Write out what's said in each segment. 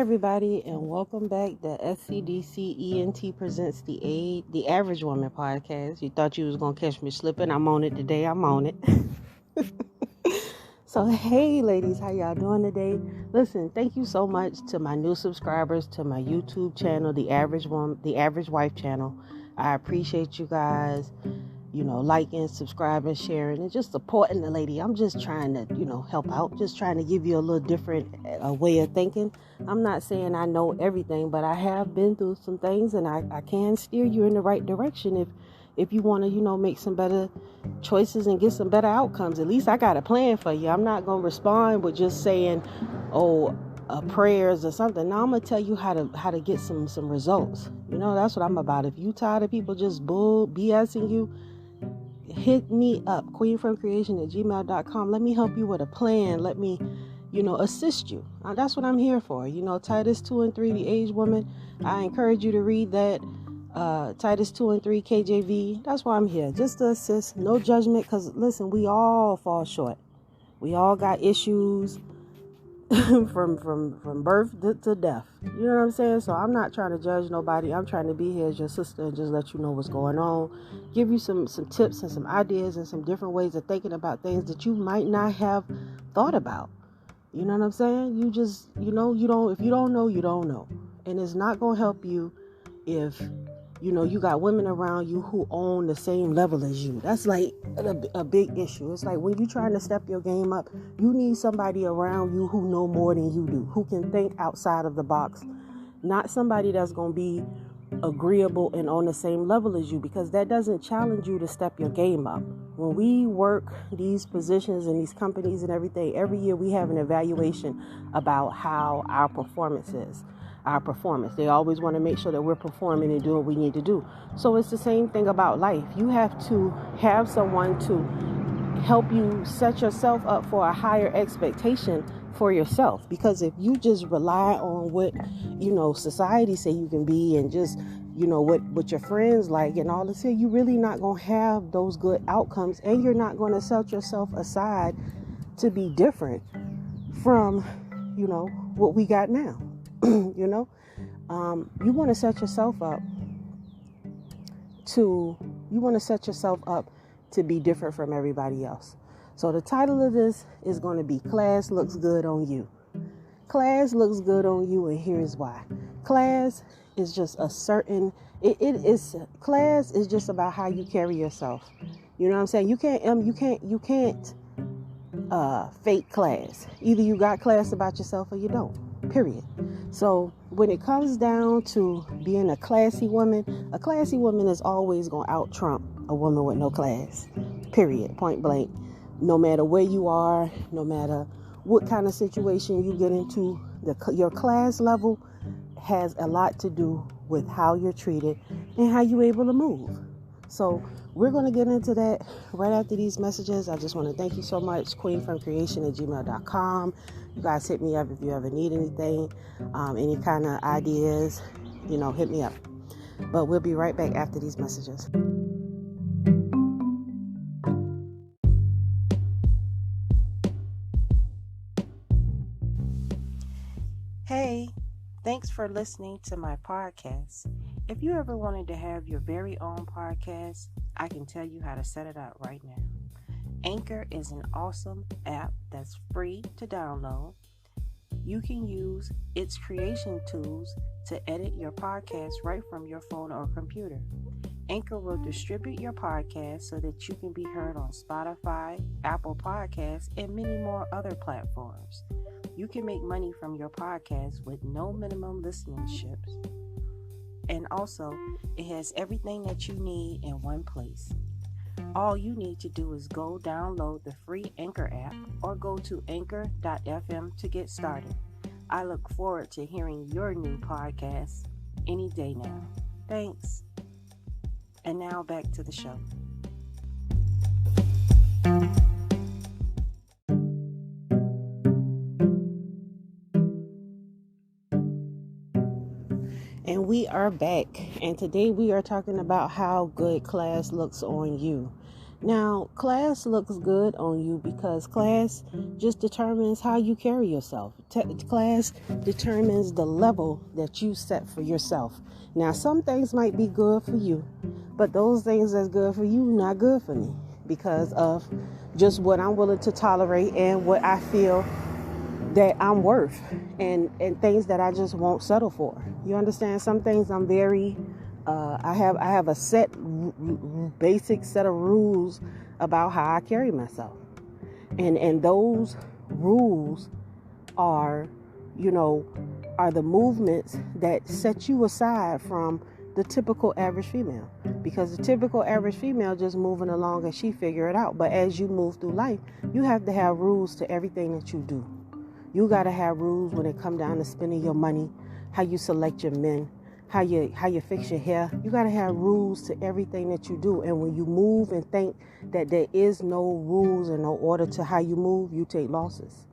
everybody, and welcome back to SCDC ENT presents the Average Woman podcast. You thought you was gonna catch me slipping? I'm on it today. I'm on it. So hey, ladies, how y'all doing today? Listen, thank you so much to my new subscribers to my YouTube channel, the Average Wife channel. I appreciate you guys. Liking, subscribing, sharing, and just supporting the lady. I'm just trying to, help out. Just trying to give you a little different way of thinking. I'm not saying I know everything, but I have been through some things, and I can steer you in the right direction if you want to, make some better choices and get some better outcomes. At least I got a plan for you. I'm not going to respond with just saying, prayers or something. Now I'm going to tell you how to get some results. That's what I'm about. If you tired of people just BSing you, hit me up, queenfromcreation@gmail.com. Let me help you with a plan. Let me, assist you. That's what I'm here for. Titus 2 and 3, the aged woman. I encourage you to read that. Titus 2 and 3 KJV. That's why I'm here, just to assist. No judgment, because listen, we all fall short. We all got issues from birth to death. You know what I'm saying? So I'm not trying to judge nobody. I'm trying to be here as your sister and just let you know what's going on. Give you some tips and some ideas and some different ways of thinking about things that you might not have thought about. You know what I'm saying? You just, if you don't know, you don't know. And it's not going to help you if you got women around you who own the same level as you. That's like a big issue. It's like when you're trying to step your game up, you need somebody around you who know more than you do, who can think outside of the box. Not somebody that's going to be agreeable and on the same level as you, because that doesn't challenge you to step your game up. When we work these positions in these companies and everything, every year we have an evaluation about how our performance is. They always want to make sure that we're performing and doing what we need to do. So it's the same thing about life. You have to have someone to help you set yourself up for a higher expectation for yourself. Because if you just rely on what, society say you can be and just, what your friends like and all this here, you're really not going to have those good outcomes, and you're not going to set yourself aside to be different from, what we got now. You want to set yourself up to be different from everybody else. So the title of this is going to be Class Looks Good on You. Class looks good on you, and here's why. Class is just class is just about how you carry yourself. You know what I'm saying? You can't fake class. Either you got class about yourself or you don't. Period. So when it comes down to being a classy woman is always going to out-trump a woman with no class. Period. Point blank. No matter where you are, no matter what kind of situation you get into, your class level has a lot to do with how you're treated and how you're able to move. So we're going to get into that right after these messages. I just want to thank you so much. queenfromcreation@gmail.com. You guys hit me up if you ever need anything, any kind of ideas, hit me up. But we'll be right back after these messages. Hey, thanks for listening to my podcast. If you ever wanted to have your very own podcast, I can tell you how to set it up right now. Anchor is an awesome app that's free to download. You can use its creation tools to edit your podcast right from your phone or computer. Anchor will distribute your podcast so that you can be heard on Spotify, Apple Podcasts, and many more other platforms. You can make money from your podcast with no minimum listenerships. And also, it has everything that you need in one place. All you need to do is go download the free Anchor app or go to anchor.fm to get started. I look forward to hearing your new podcast any day now. Thanks. And now back to the show. And we are back, and today we are talking about how good class looks on you. Now, class looks good on you because class just determines how you carry yourself. Class determines the level that you set for yourself. Now, some things might be good for you, but those things that's good for you, not good for me, because of just what I'm willing to tolerate and what I feel that I'm worth, and things that I just won't settle for. You understand? Some things I'm very I have a set basic set of rules about how I carry myself, and those rules are the movements that set you aside from the typical average female, because the typical average female just moving along and she figure it out. But as you move through life, you have to have rules to everything that you do. You got to have rules when it come down to spending your money, how you select your men, how you fix your hair. You got to have rules to everything that you do. And when you move and think that there is no rules and no order to how you move, you take losses.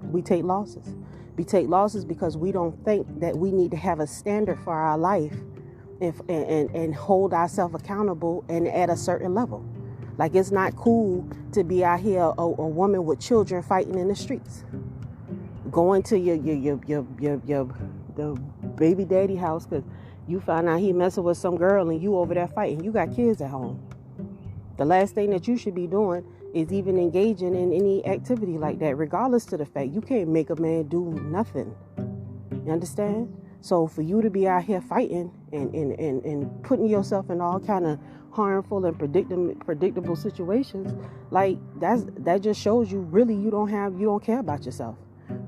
We take losses. We take losses because we don't think that we need to have a standard for our life and hold ourselves accountable and at a certain level. Like, it's not cool to be out here a woman with children fighting in the streets, going to the baby daddy house because you found out he messing with some girl and you over there fighting. You got kids at home. The last thing that you should be doing is even engaging in any activity like that, regardless to the fact you can't make a man do nothing. You understand? So for you to be out here fighting and putting yourself in all kind of harmful and predictable situations, like that just shows you really you don't care about yourself.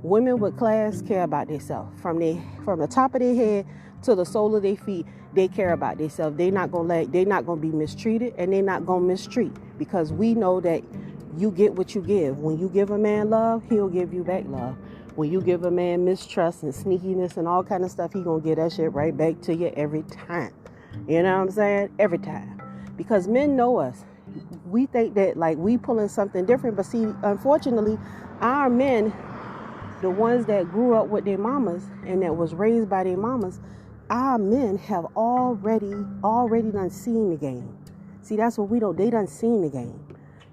Women with class care about themselves from the top of their head to the sole of their feet. They care about themselves. They're not gonna be mistreated, and they're not gonna mistreat, because we know that you get what you give. When you give a man love, he'll give you back love. When you give a man mistrust and sneakiness and all kind of stuff, he gonna get that shit right back to you every time. You know what I'm saying? Every time. Because men know us. We think that like we pulling something different, but see, unfortunately, our men, the ones that grew up with their mamas and that was raised by their mamas, our men have already done seen the game. See, that's what we don't. They done seen the game.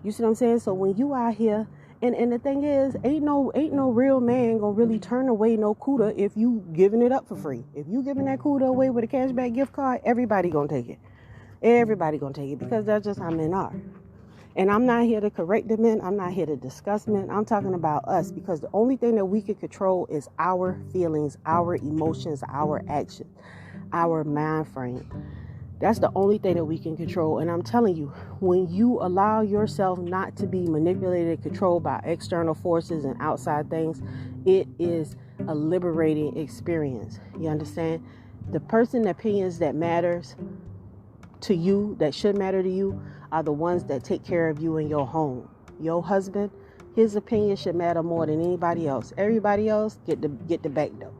You see what I'm saying? So when you out here, and the thing is, ain't no real man gonna really turn away no cuda if you giving it up for free. If you giving that cuda away with a cashback gift card, everybody gonna take it. Everybody gonna take it, because that's just how men are. And I'm not here to correct the men. I'm not here to discuss men. I'm talking about us, because the only thing that we can control is our feelings, our emotions, our actions, our mind frame. That's the only thing that we can control. And I'm telling you, when you allow yourself not to be manipulated, controlled by external forces and outside things, it is a liberating experience. You understand? The person opinions that matters to you, that should matter to you, are the ones that take care of you in your home. Your husband, his opinion should matter more than anybody else. Everybody else get the back door.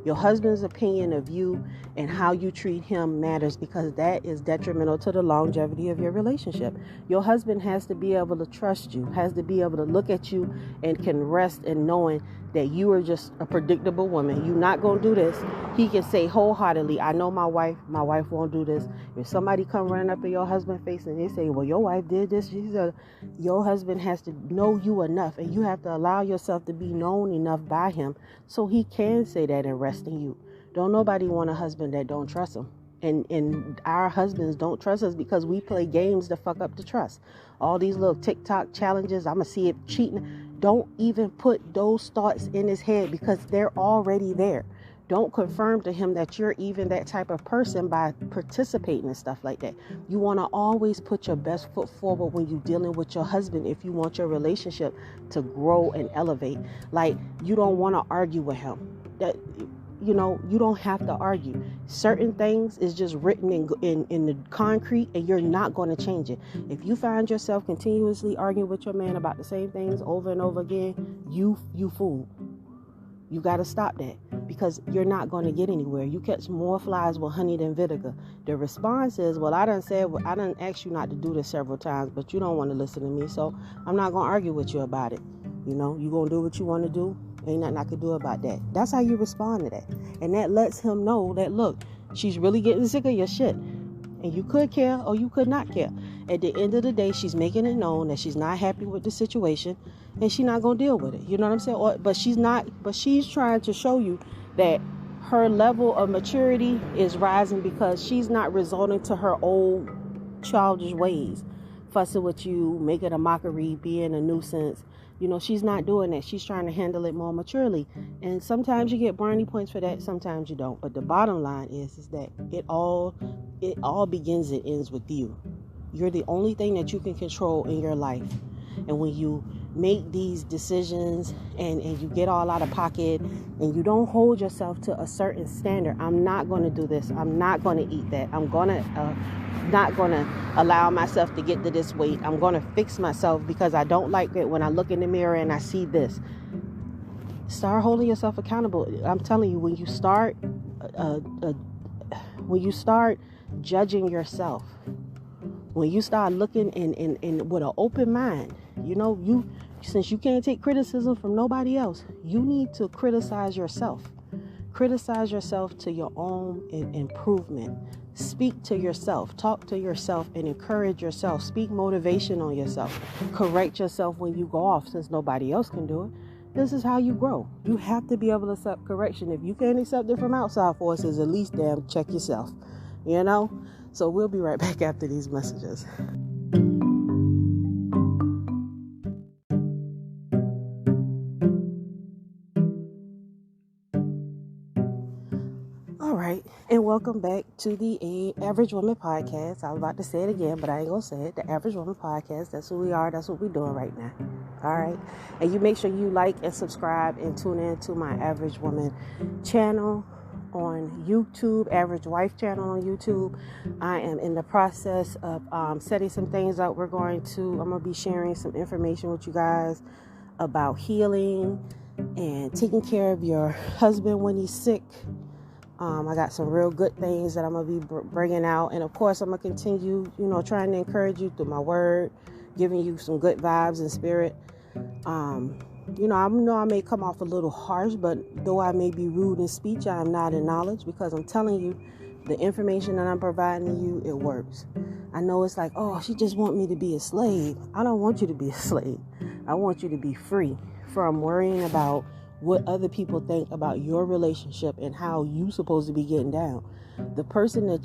Your husband's opinion of you and how you treat him matters, because that is detrimental to the longevity of your relationship. Your husband has to be able to trust you, has to be able to look at you and can rest in knowing that you are just a predictable woman. You're not going to do this. He can say wholeheartedly, I know my wife won't do this. If somebody come running up in your husband's face and they say, well, your wife did this, your husband has to know you enough, and you have to allow yourself to be known enough by him so he can say that and rest in you. Don't nobody want a husband that don't trust him. And our husbands don't trust us because we play games to fuck up the trust. All these little TikTok challenges, I'm going to see it cheating. Don't even put those thoughts in his head, because they're already there. Don't confirm to him that you're even that type of person by participating in stuff like that. You want to always put your best foot forward when you're dealing with your husband if you want your relationship to grow and elevate. Like, you don't want to argue with him. You don't have to argue. Certain things is just written in the concrete, and you're not going to change it. If you find yourself continuously arguing with your man about the same things over and over again, you fool. You got to stop that, because you're not going to get anywhere. You catch more flies with honey than vinegar. The response is, well, I done asked you not to do this several times, but you don't want to listen to me, so I'm not going to argue with you about it. You going to do what you want to do. Ain't nothing I can do about that. That's how you respond to that. And that lets him know that, look, she's really getting sick of your shit. And you could care or you could not care. At the end of the day, she's making it known that she's not happy with the situation and she's not going to deal with it. You know what I'm saying? But she's trying to show you that her level of maturity is rising because she's not resorting to her old childish ways. Fussing with you, making a mockery, being a nuisance. You know, she's not doing that. She's trying to handle it more maturely. And sometimes you get brownie points for that. Sometimes you don't. But the bottom line is that it all begins and ends with you. You're the only thing that you can control in your life. And when you make these decisions and you get all out of pocket and you don't hold yourself to a certain standard, I'm not going to do this. I'm not going to eat that. I'm not going to allow myself to get to this weight. I'm going to fix myself because I don't like it when I look in the mirror and I see this. Start holding yourself accountable. I'm telling you, when you start judging yourself, when you start looking in with an open mind, you know, since you can't take criticism from nobody else, you need to criticize yourself. Criticize yourself to your own improvement. Speak to yourself. Talk to yourself and encourage yourself. Speak motivation on yourself. Correct yourself when you go off, since nobody else can do it. This is how you grow. You have to be able to accept correction. If you can't accept it from outside forces, at least check yourself. You know? So we'll be right back after these messages. All right, and welcome back to the Average Woman Podcast. I was about to say it again, but I ain't gonna say it. The Average Woman Podcast. That's who we are. That's what we're doing right now. All right, and you make sure you like and subscribe and tune in to my Average Woman channel on YouTube, Average Wife channel on YouTube. I am in the process of setting some things up. I'm gonna be sharing some information with you guys about healing and taking care of your husband when he's sick. I got some real good things that I'm going to be bringing out. And, of course, I'm going to continue, trying to encourage you through my word, giving you some good vibes and spirit. I know I may come off a little harsh, but though I may be rude in speech, I am not in knowledge, because I'm telling you, the information that I'm providing you, it works. I know it's like, oh, she just want me to be a slave. I don't want you to be a slave. I want you to be free from worrying about what other people think about your relationship and how you supposed to be getting down. The person that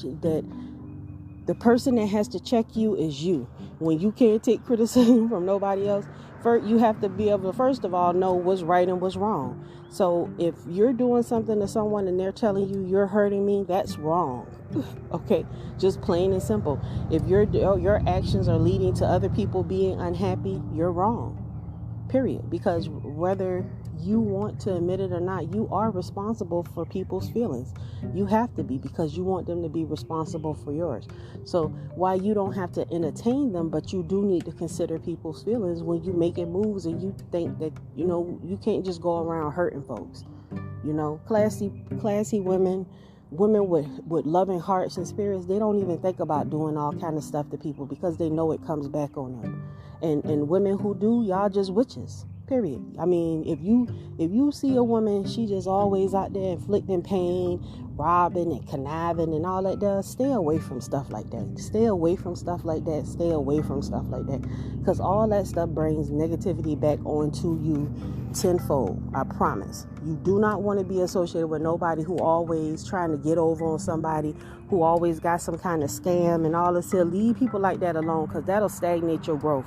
has to check you is you. When you can't take criticism from nobody else, first you have to be able to, first of all, know what's right and what's wrong. So if you're doing something to someone and they're telling you you're hurting me, that's wrong. Okay, just plain and simple. If your actions are leading to other people being unhappy, you're wrong. Period. Because whether you want to admit it or not, you are responsible for people's feelings. You have to be, because you want them to be responsible for yours. So while you don't have to entertain them, but you do need to consider people's feelings when you making moves and you think that, you can't just go around hurting folks. Classy women with loving hearts and spirits, they don't even think about doing all kind of stuff to people because they know it comes back on them. And women who do, y'all just witches. Period. I mean, if you see a woman, she just always out there inflicting pain, robbing and conniving and all that does, stay away from stuff like that. Stay away from stuff like that. Stay away from stuff like that. Because all that stuff brings negativity back onto you tenfold. I promise. You do not want to be associated with nobody who always trying to get over on somebody, who always got some kind of scam and all this here. Leave people like that alone, because that'll stagnate your growth.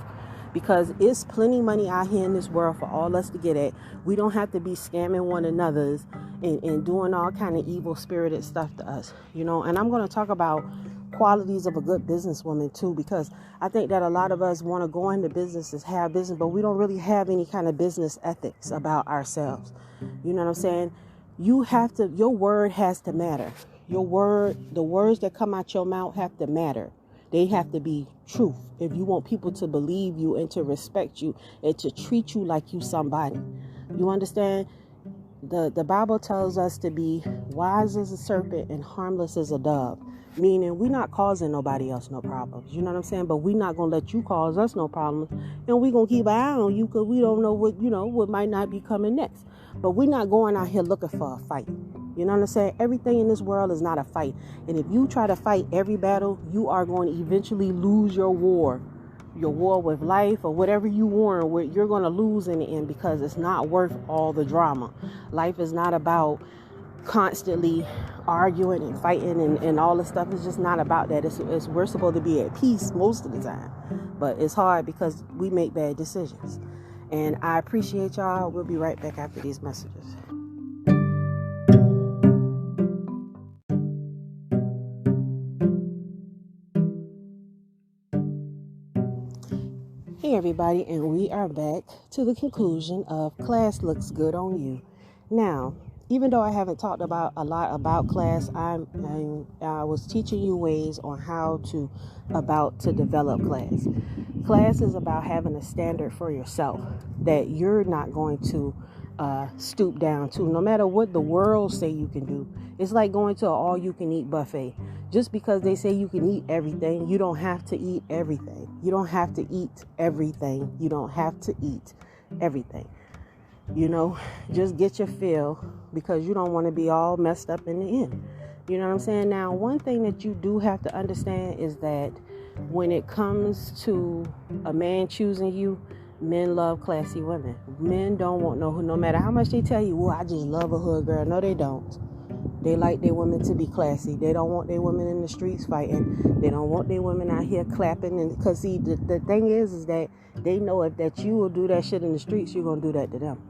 Because it's plenty money out here in this world for all us to get at. We don't have to be scamming one another's and doing all kind of evil spirited stuff to us, And I'm going to talk about qualities of a good businesswoman too, because I think that a lot of us want to go into businesses, have business, but we don't really have any kind of business ethics about ourselves. You know what I'm saying? Your word has to matter. The words that come out your mouth have to matter. They have to be truth if you want people to believe you and to respect you and to treat you like you somebody. You understand? The Bible tells us to be wise as a serpent and harmless as a dove, meaning we're not causing nobody else no problems. You know what I'm saying? But we're not going to let you cause us no problems, and we're going to keep an eye on you because we don't know what might not be coming next. But we're not going out here looking for a fight. You know what I'm saying? Everything in this world is not a fight. And if you try to fight every battle, you are going to eventually lose your war with life or whatever you warn with. You're going to lose in the end because it's not worth all the drama. Life is not about constantly arguing and fighting and all this stuff. It's just not about that. We're supposed to be at peace most of the time, but it's hard because we make bad decisions. And I appreciate y'all. We'll be right back after these messages. Hey everybody, and we are back to the conclusion of Class Looks Good on You. Now, even though I haven't talked about a lot about class, I was teaching you ways on how to develop class. Class is about having a standard for yourself that you're not going to stoop down to, no matter what the world say you can do. It's like going to an all-you-can-eat buffet. Just because they say you can eat everything, you don't have to eat everything. You don't have to eat everything. You don't have to eat everything. You know, just get your fill because you don't want to be all messed up in the end. You know what I'm saying? Now, one thing that you do have to understand is that when it comes to a man choosing you, men love classy women. Men don't want no matter how much they tell you, well, I just love a hood girl. No, they don't. They like their women to be classy. They don't want their women in the streets fighting. They don't want their women out here clapping. And because see, the thing is that they know if that you will do that shit in the streets, you're gonna do that to them.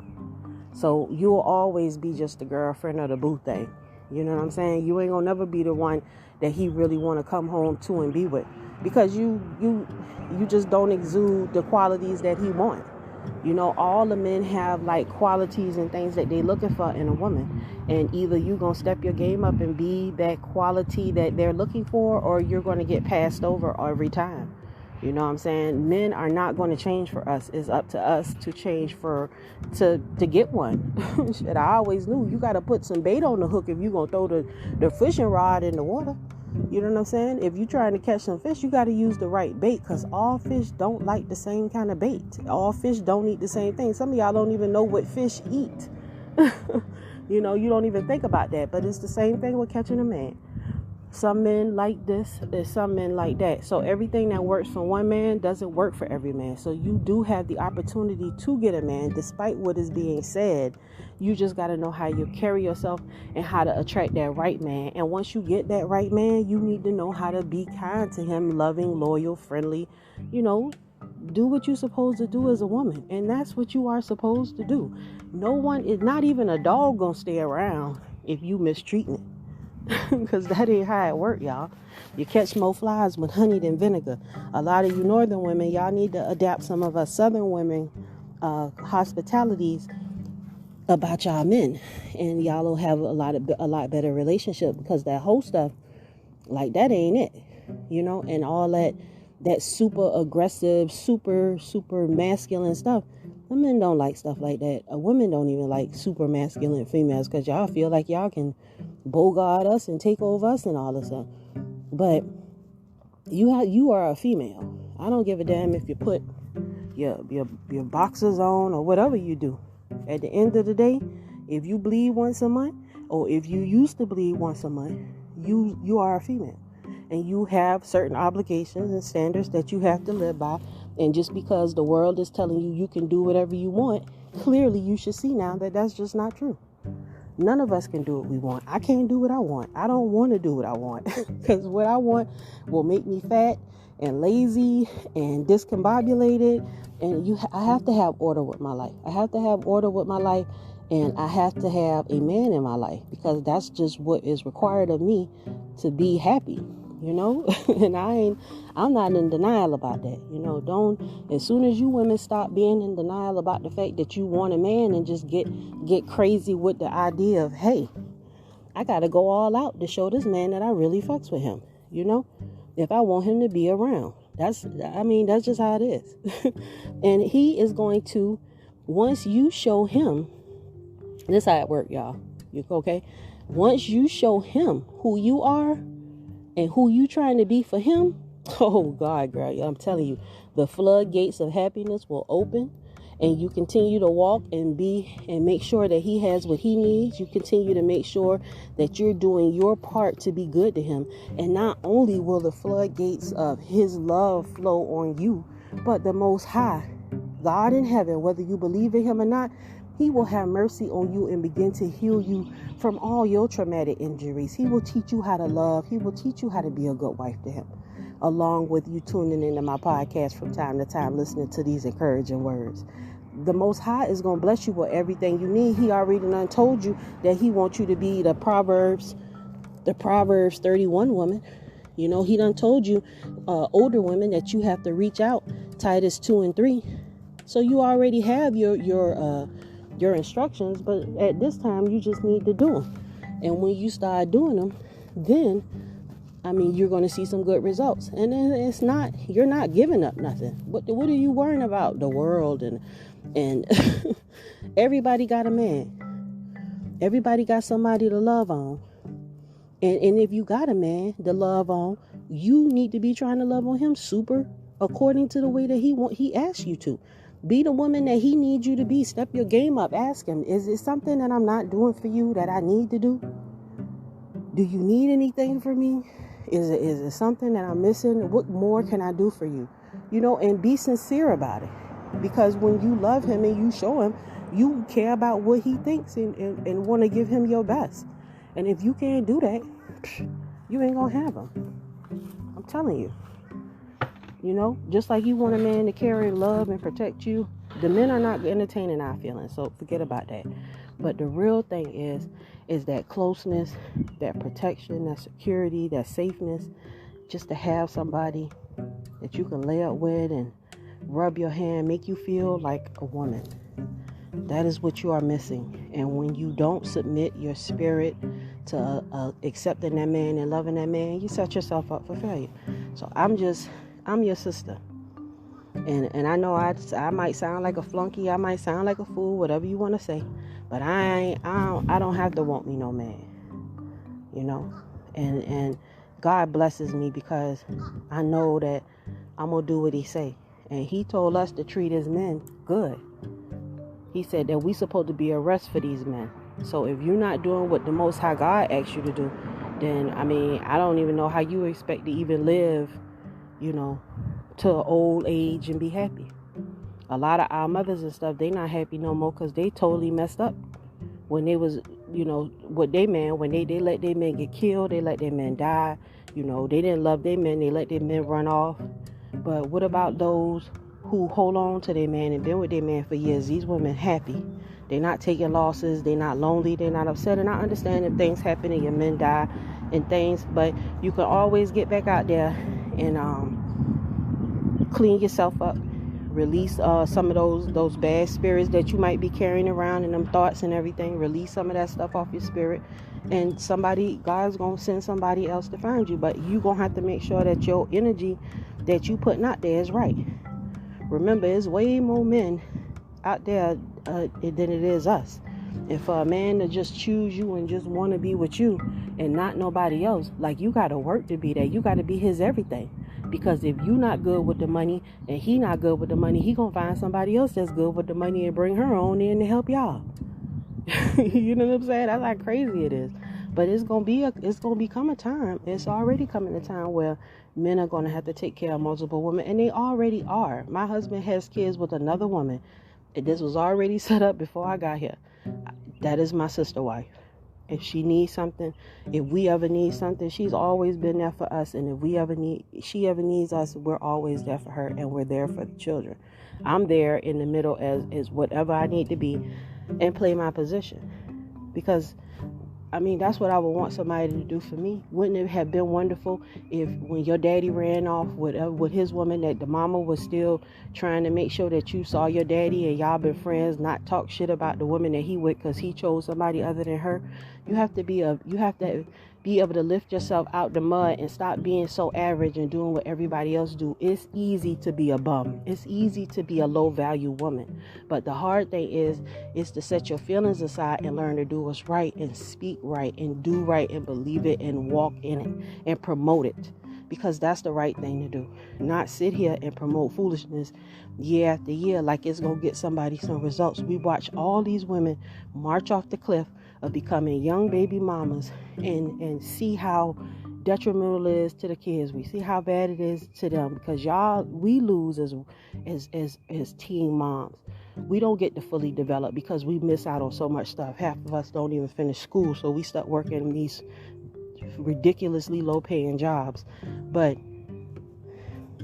So you'll always be just the girlfriend or the boo thing. You know what I'm saying? You ain't gonna never be the one that he really want to come home to and be with, because you just don't exude the qualities that he want. You know, all the men have like qualities and things that they looking for in a woman, and either you gonna step your game up and be that quality that they're looking for, or you're gonna get passed over every time. You know what I'm saying? Men are not going to change for us. It's up to us to change to get one. Shit, I always knew you got to put some bait on the hook if you're going to throw the fishing rod in the water. You know what I'm saying? If you're trying to catch some fish, you got to use the right bait, because all fish don't like the same kind of bait. All fish don't eat the same thing. Some of y'all don't even know what fish eat. You know, you don't even think about that. But it's the same thing with catching a man. Some men like this, and some men like that. So everything that works for one man doesn't work for every man. So you do have the opportunity to get a man, despite what is being said. You just got to know how you carry yourself and how to attract that right man. And once you get that right man, you need to know how to be kind to him, loving, loyal, friendly. You know, do what you're supposed to do as a woman. And that's what you are supposed to do. No one is, not even a dog, gonna stay around if you mistreating it. Because that ain't how it work, y'all. You catch more flies with honey than vinegar. A lot of you northern women, y'all need to adapt some of us southern women hospitalities about y'all men, and y'all will have a lot better relationship, because that whole stuff like that ain't it, you know. And all that super aggressive, super masculine stuff, the men don't like stuff like that. Women don't even like super masculine females, because y'all feel like y'all can bogart us and take over us and all this stuff. But you are a female. I don't give a damn if you put your boxers on or whatever you do. At the end of the day, if you bleed once a month, or if you used to bleed once a month, you are a female, and you have certain obligations and standards that you have to live by. And just because the world is telling you can do whatever you want, clearly you should see now that that's just not true. None of us can do what we want. I can't do what I want. I don't want to do what I want, because what I want will make me fat and lazy and discombobulated. And I have to have order with my life. I have to have order with my life, and I have to have a man in my life, because that's just what is required of me to be happy, you know. And I'm not in denial about that, you know. As soon as you women stop being in denial about the fact that you want a man, and just get crazy with the idea of, hey, I gotta go all out to show this man that I really fucks with him, you know, if I want him to be around. That's just how it is. And he is going to, once you show him, this is how it works, y'all. You okay? Once you show him who you are and who you trying to be for him, oh God, girl, I'm telling you, the floodgates of happiness will open, and you continue to walk and make sure that he has what he needs. You continue to make sure that you're doing your part to be good to him. And not only will the floodgates of his love flow on you, but the Most High, God in heaven, whether you believe in him or not, he will have mercy on you and begin to heal you from all your traumatic injuries. He will teach you how to love. He will teach you how to be a good wife to him, along with you tuning into my podcast from time to time, listening to these encouraging words. The Most High is going to bless you with everything you need. He already done told you that he wants you to be the Proverbs 31 woman. You know, he done told you, older women, that you have to reach out, Titus 2 and 3. So you already have your instructions, but at this time you just need to do them. And when you start doing them, then you're going to see some good results. And then you're not giving up nothing. What are you worrying about? The world and everybody got a man. Everybody got somebody to love on. And if you got a man to love on, you need to be trying to love on him super according to the way that he asks you to. Be the woman that he needs you to be. Step your game up. Ask him, is it something that I'm not doing for you that I need to do? Do you need anything from me? Is it something that I'm missing? What more can I do for you? You know, and be sincere about it. Because when you love him and you show him, you care about what he thinks and want to give him your best. And if you can't do that, you ain't going to have him. I'm telling you. You know, just like you want a man to carry love and protect you, the men are not entertaining our feelings, so forget about that. But the real thing is that closeness, that protection, that security, that safeness, just to have somebody that you can lay up with and rub your hand, make you feel like a woman. That is what you are missing. And when you don't submit your spirit to accepting that man and loving that man, you set yourself up for failure. So I'm your sister. And I know I might sound like a flunky, I might sound like a fool, whatever you want to say, but I don't have to want me no man. You know? And God blesses me because I know that I'm going to do what he say. And he told us to treat his men good. He said that we supposed to be a rest for these men. So if you're not doing what the Most High God asks you to do, then I don't even know how you expect to even live, you know, to old age and be happy. A lot of our mothers and stuff, they not happy no more because they totally messed up when they was, you know, with their man. When they let their men get killed, they let their men die. You know, they didn't love their men, they let their men run off. But what about those who hold on to their man and been with their man for years? These women happy. They're not taking losses. They're not lonely. They're not upset. And I understand if things happen and your men die and things, but you can always get back out there and clean yourself up. Release some of those bad spirits that you might be carrying around and them thoughts and everything. Release some of that stuff off your spirit. And God's going to send somebody else to find you. But you're going to have to make sure that your energy that you putting out there is right. Remember, there's way more men out there than it is us. And for a man to just choose you and just want to be with you and not nobody else, like, you got to work to be there. You got to be his everything. Because if you not good with the money and he not good with the money, he gonna find somebody else that's good with the money and bring her on in to help y'all. You know what I'm saying? That's how crazy it is. But it's gonna become a time. It's already coming a time where men are gonna have to take care of multiple women, and they already are. My husband has kids with another woman. This was already set up before I got here. That is my sister wife. If she needs something, if we ever need something, she's always been there for us. And if she ever needs us, we're always there for her, and we're there for the children. I'm there in the middle as whatever I need to be and play my position. Because, that's what I would want somebody to do for me. Wouldn't it have been wonderful if when your daddy ran off with his woman, that the mama was still trying to make sure that you saw your daddy and y'all been friends, not talk shit about the woman that he with because he chose somebody other than her? You have to be able to lift yourself out the mud and stop being so average and doing what everybody else do. It's easy to be a bum. It's easy to be a low value woman. But the hard thing is to set your feelings aside and learn to do what's right and speak right and do right and believe it and walk in it and promote it. because that's the right thing to do. Not sit here and promote foolishness year after year like it's going to get somebody some results. We watch all these women march off the cliff of becoming young baby mamas and see how detrimental it is to the kids. We see how bad it is to them, because we lose as teen moms. We don't get to fully develop because we miss out on so much stuff. Half of us don't even finish school, so we start working in these ridiculously low paying jobs. But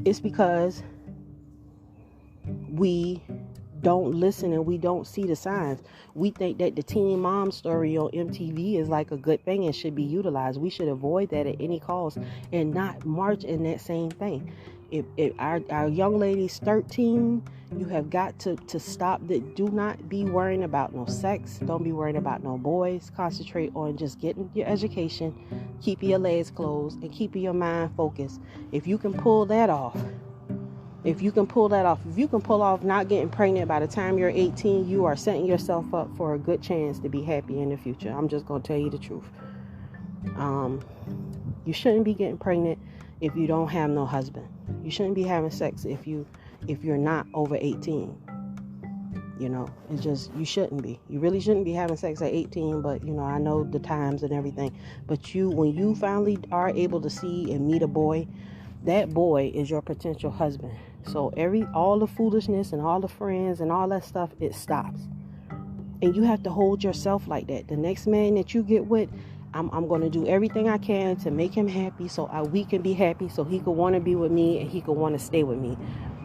it's because we don't listen and we don't see the signs. We think that the teen mom story on MTV is like a good thing and should be utilized. We should avoid that at any cost and not march in that same thing. If our young lady's 13, you have got to stop that. Do not be worrying about no sex. Don't be worrying about no boys. Concentrate on just getting your education, keeping your legs closed, and keeping your mind focused. If you can pull off not getting pregnant by the time you're 18, you are setting yourself up for a good chance to be happy in the future. I'm just going to tell you the truth. You shouldn't be getting pregnant if you don't have no husband. You shouldn't be having sex if you're not over 18. It's just, you shouldn't be. You really shouldn't be having sex at 18, but I know the times and everything. But when you finally are able to see and meet a boy, that boy is your potential husband. So all the foolishness and all the friends and all that stuff, it stops. And you have to hold yourself like that. The next man that you get with, I'm going to do everything I can to make him happy so we can be happy, so he could want to be with me and he could want to stay with me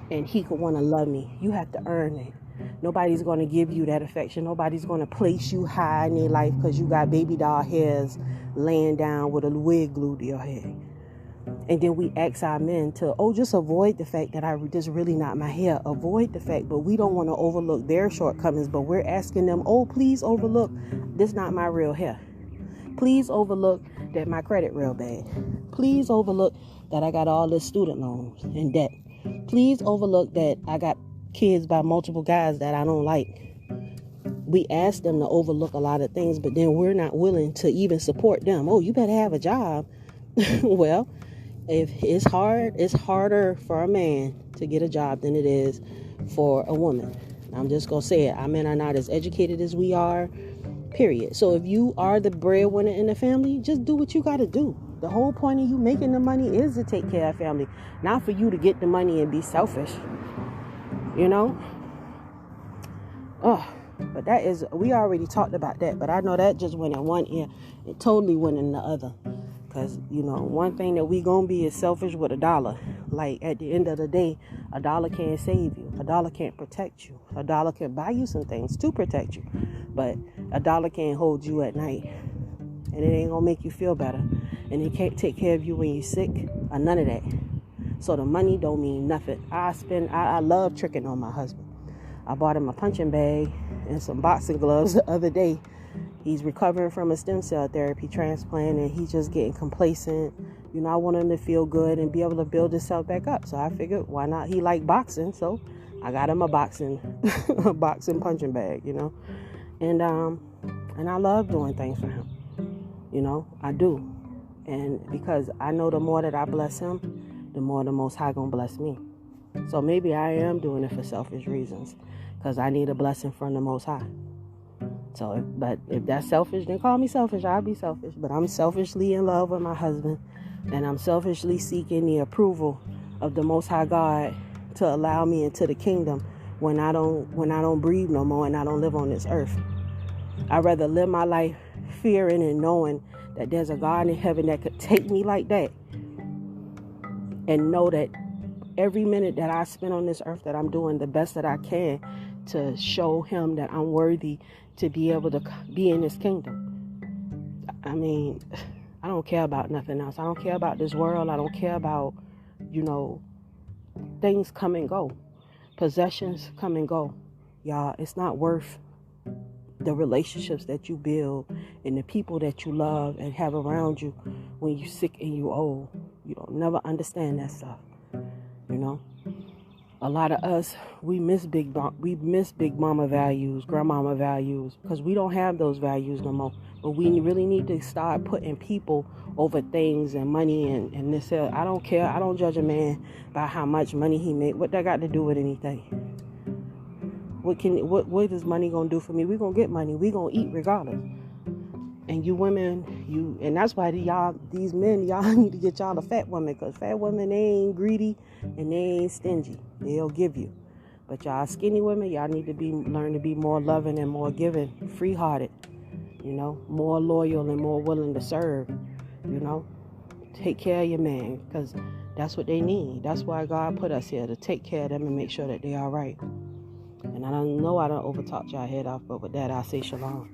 and he could want to love me. You have to earn it. Nobody's going to give you that affection. Nobody's going to place you high in their life because you got baby doll hairs laying down with a wig glued to your head. And then we ask our men to, just avoid the fact that this is really not my hair. Avoid the fact, but we don't want to overlook their shortcomings. But we're asking them, please overlook, this not my real hair. Please overlook that my credit real bad. Please overlook that I got all this student loans and debt. Please overlook that I got kids by multiple guys that I don't like. We ask them to overlook a lot of things, but then we're not willing to even support them. You better have a job. Well, if it's harder for a man to get a job than it is for a woman. I'm just going to say it. Our men are not as educated as we are, period. So if you are the breadwinner in the family, just do what you got to do. The whole point of you making the money is to take care of family, not for you to get the money and be selfish. But we already talked about that, but I know that just went in one ear. It totally went in the other. Because, one thing that we gonna be is selfish with $1. Like, at the end of the day, $1 can't save you. $1 can't protect you. $1 can buy you some things to protect you. But $1 can't hold you at night. And it ain't gonna make you feel better. And it can't take care of you when you're sick or none of that. So the money don't mean nothing. I love tricking on my husband. I bought him a punching bag and some boxing gloves the other day. He's recovering from a stem cell therapy transplant, and he's just getting complacent. I want him to feel good and be able to build himself back up. So I figured, why not? He liked boxing, so I got him a boxing punching bag, And I love doing things for him. I do. And because I know the more that I bless him, the more the Most High gonna bless me. So maybe I am doing it for selfish reasons, because I need a blessing from the Most High. So, but if that's selfish, then call me selfish. I'll be selfish. But I'm selfishly in love with my husband, and I'm selfishly seeking the approval of the Most High God to allow me into the kingdom when I don't breathe no more and I don't live on this earth. I'd rather live my life fearing and knowing that there's a God in heaven that could take me like that, and know that every minute that I spend on this earth, that I'm doing the best that I can to show him that I'm worthy to be able to be in this kingdom. I mean, I don't care about nothing else. I don't care about this world. I don't care about, things come and go. Possessions come and go. Y'all, it's not worth the relationships that you build and the people that you love and have around you when you're sick and you're old. You don't never understand that stuff, a lot of us, we miss big mama values, grandmama values, because we don't have those values no more. But we really need to start putting people over things and money and this. I don't care. I don't judge a man by how much money he made. What that got to do with anything? What is money gonna do for me? We gonna get money. We gonna eat regardless. And you women, and that's why these men, y'all need to get y'all a fat woman, because fat women, they ain't greedy and they ain't stingy. They'll give you. But y'all skinny women, y'all need to learn to be more loving and more giving, free-hearted, more loyal and more willing to serve, Take care of your man, because that's what they need. That's why God put us here, to take care of them and make sure that they all right. And I don't know I don't overtalk y'all head off, but with that, I say shalom.